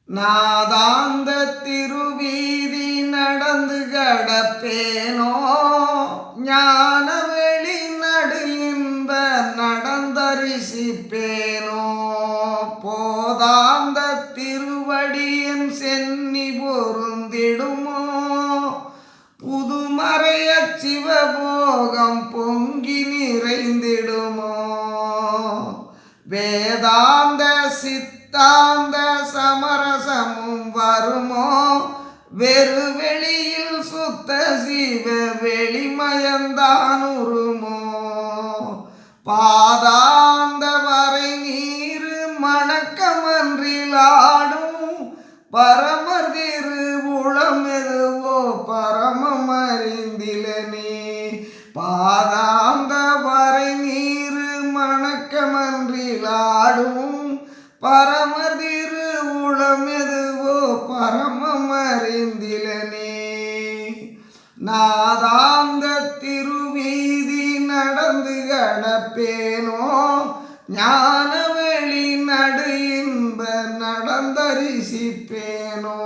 நாதாந்த திருவீதி நடந்து கடப்பேனோ ஞானவெளி நடு இன்ப நடந்தரிசிப்பேனோ போதாந்த திருவடியின் சென்னி பொருந்திடுமோ புதுமறைய சிவபோகம் பொங்கி நிறைந்திடுமோ வேதாந்த சித்தாந்த சமரசமும் வருமோ வெறுவெளியில் சுத்த சிவ வெளிமயந்தான் உருமோ பாதாந்த வரை நீர் மணக்கமன்றிலாடும் பரமர் திரு உளமெதுவோ பரமம் அறிந்திலனே பாதாந்த வரை நீர் மணக்கமன்றிலாடும் பரமர் திரு உளமெதுவோ பரமம் அறிந்திலனே நாதாந்த திருவீதி நடந்து கடப்பேனோ ஞானவெளி நடு இன்ப நடந்தரிசிப்பேனோ